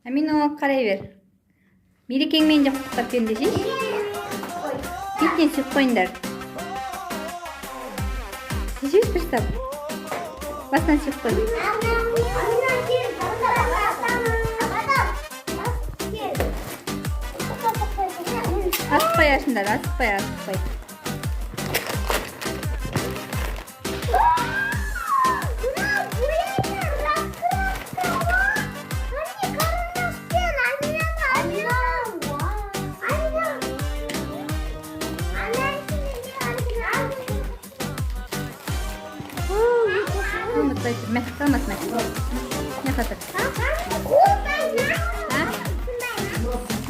Амино, қарай бер. Мерекеңмен де құттықтап берін десейші. Бетінен сүйіп қойыңдар. Десейші дұрыстап. Басынан сүйіп қойың. Асықпай ашыңдар, асықпай.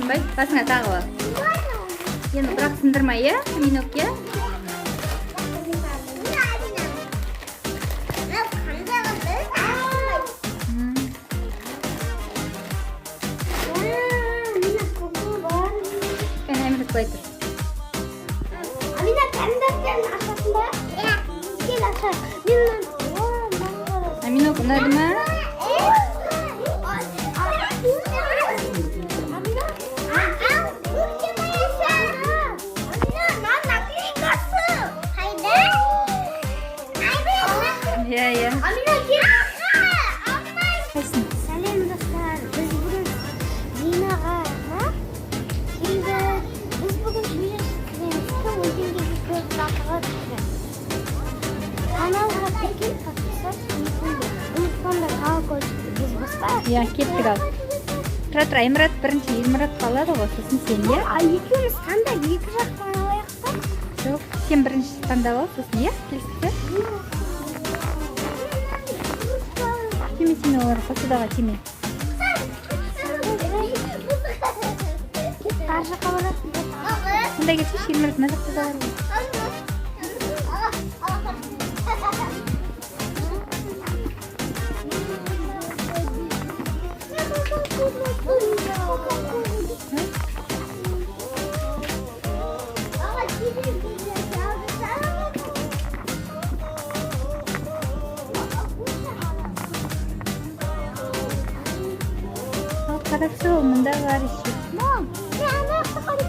Baik, pas nggak tahu. Ya, berak sendiri mah ya, minuk ya. Kan yang itu itu. Amina kendimden aslında. Ya, gel aşağı. Amino benar mah? Ya. Amina gel. Selam dostlar. Biz bugün Zinaga keldi. Biz bugün Kim o'zingizga ko'p vaqtga tushdi. Kanalga tekin tasdiqlash mumkin. Unutmanglar biz boshqa. Ya, ketdik al. Tur, Imrat birinchi Imrat qoladi ғой, so'sin sen ya. Ikimiz qanday екі жақтан алайық та? Жоқ, sen birinchi tandab al, so'sin ya, kelishdi. Тиме олар қосудаға тиме. Ар жаққа барасың. Мұнда кетсейші, Имрат мына жақта да бар. Қарақшы ол, мұнда бар еші. Мам, мен ана жақта қарап.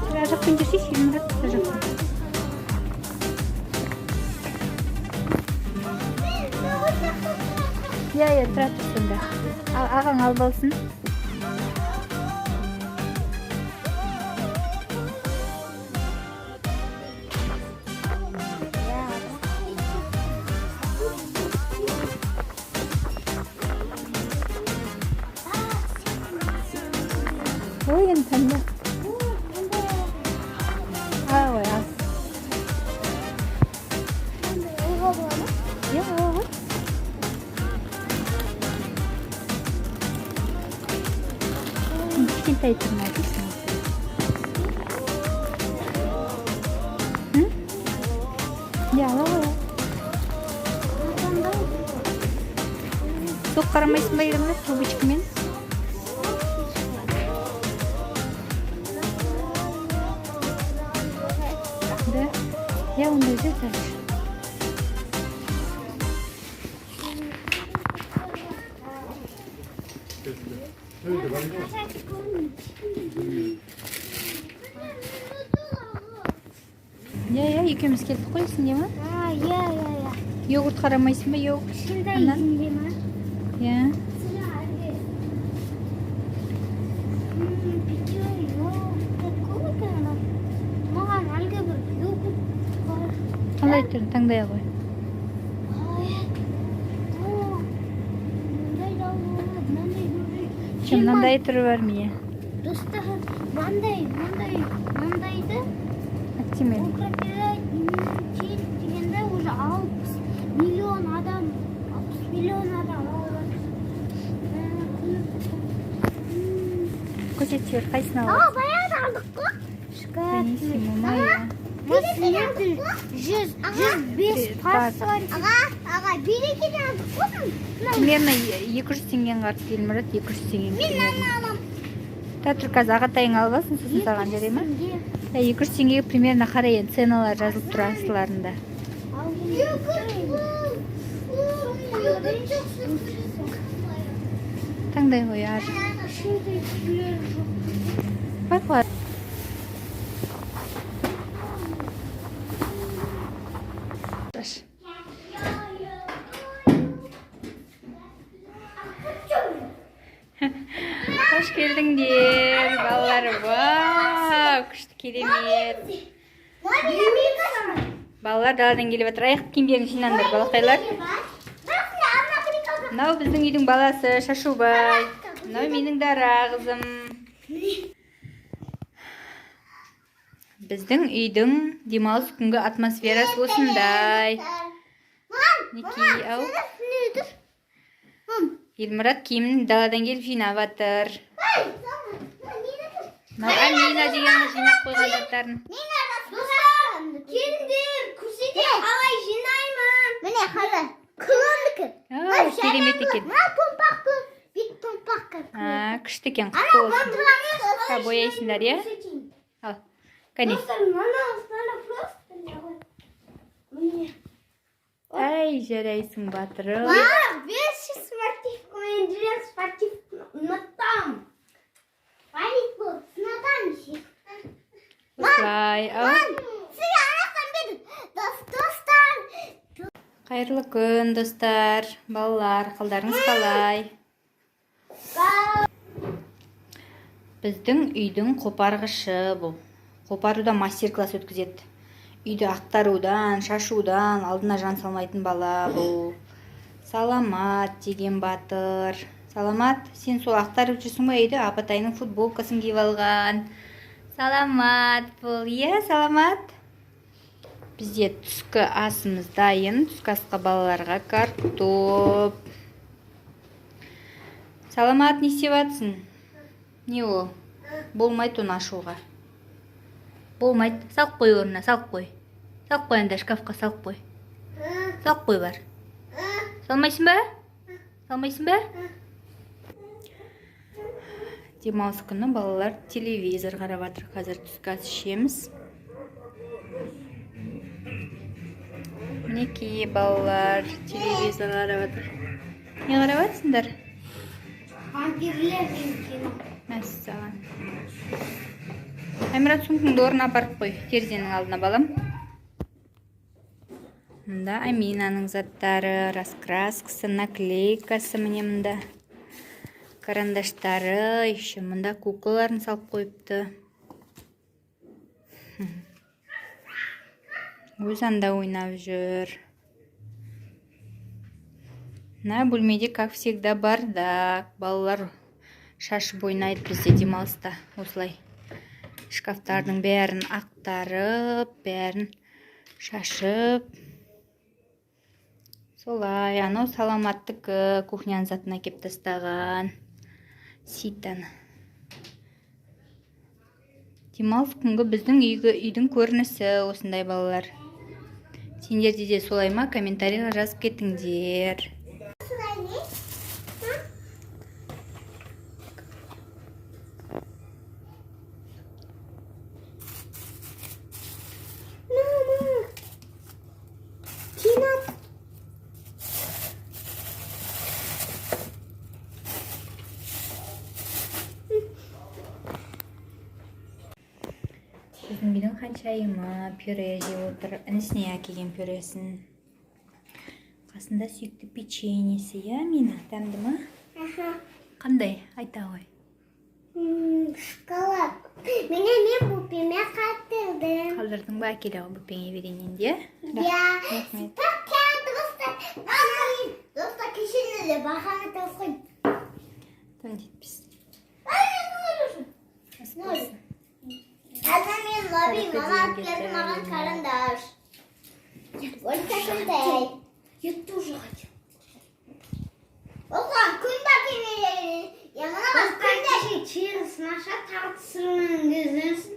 Ара жақпен жүрсейші, Имрат та жақпен. Ya, тұра тұрсын да. Ағаң алып алсын. Ой, енді таңда. Ой, аз. Ya, ой. Кішкентай тұрмайды. Ya, ой. Соқ қарамайсын ба едіңіз, трубочкамен? Да? Я онда жүр дальше. Ya, екеуміз келдік қой, сенде ма? Я. Йогурт қарамайсын ба, йогурт? Кішкентай ізінде ма? Ya. Маған әлгі бір йогурт бар. Қалай түрін таңдай ғой. Мынандай түрі бар ма? Достар, мындайды Актимел. дегенде уже 60 миллион адам алып. Көрсет жібер, қайсыны аласың? Баяғыда алдық қой. Бенисимо, моя. Сіздердің 105 парсы бар. Аға, берекеден алдық қой. Примерно 200 теңген қарсы Имрат, 200 теңген. Мен наны алам. Тәтір қазір ағатайың алып алсын, сосын саған жарай ма? 200 теңгеге примерно қарай енді ценалар жазылып тұр астыларында. таңдай қояр. Ешқандай күйлері жоқ. Байқалады. Қош келдіңдер, балалар. Вау, күшті керемет. Балалар даладан келіп отыр. Аяқ киімдерін жинаңдар, балақайлар. Мынау біздің үйдің баласы Шашубай. Мынау менің Дара қызым. Біздің үйдің демалыс күнгі атмосферасы осындай. Неки, ау. Елмұрат киімін даладан келіп жинап жатыр. Мынау Амина деген жинап қойған заттарын. Келіңдер, көрсетейін қалай жинаймын. Міне қара, күлімдікі. Керемет екен. Мына томпақты, бит томпаққа. Күшті екен, құтты болсын. Бояйсыңдар, е? Ал, кәне. Ай, жарайсың батырым. Веші спортивкамен жүрем, спортивканы ұнаттам. Паниклы, сынатам ше. Осылай, ау. Сізге анақтан беді, достар. Қайырлы күн, достар, балалар, қалдарыңыз қалай? Біздің үйдің қопарғышы бұл. Қопаруда мастер-класс өткізеді. Үйді ақтарудан, шашудан алдына жан салмайтын бала бұл. Саламат деген батыр. Саламат, сен сол ақтарып жүрсің ба үйді? Апатайның футболкасын киіп алған. Саламат бұл, е, саламат. Бізде түскі асымыз дайын. Түскі асқа балаларға картоп. Саламат, не істеп жатсың? Не ол? Болмайды оны ашуға. Болмайды. Салып қой орнына, салып қой. Салып қой анда шкафқа, салып қой. Салып қой бар. Салмайсың ба? Салмайсың ба? Демалыс күні балалар телевизор қарап жатыр. Қазір түскі ас ішеміз. Мінекей балалар телевизор қарап жатыр. Не қарап жатсыңдар? Вампирлер кино. Мәссаған. Аймұрат, сумкаңды орнына апарып қой, терезенің алдына балам. Мұнда Аминаның заттары, раскраскасы, наклейкасы міне мұнда. Карандаштары, еще мұнда куклаларын салып қойыпты. Өз анда ойнап жүр. Мына бөлмеде, как всегда, бардак. Балалар шашып ойнайды бізде демалыста. Осылай. Шкафтардың бәрін ақтарып, бәрін шашып. Солай, анау саламаттыкі кухняның затына кеп тастаған. Ситаны. Демалыс күнгі біздің үйдің көрінісі осындай балалар. Сендерде де солай ма? Комментарийға жазып кетіңдер. Біздің үйдің ханшайымы пюре жеп отыр. Інісіне әкелген пюресін. Қасында сүйікті печеньесі, я, Мина? Дәмді ма? Қандай? Айта ғой. Шоколад. Мен бұпеме қатырдым. Қалдырдың ба? Әкелі ғой бұпеңе берейін де. Я. Достар кешенелі бағаны тасқын. Там жетпіз. Қазір мен лоббим, мама әпкерді маған қарындаш. Ольга қандай? Я тоже хочу. Оған күн бәкемелері. Я мұна бас күндәші через наша тартысырының кездерсін.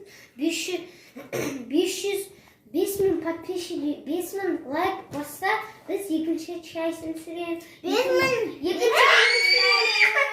5000 подписчики, 5000 лайк басса, біз екінші чайсын сүрен. 5000 екінші чайсын сүрен.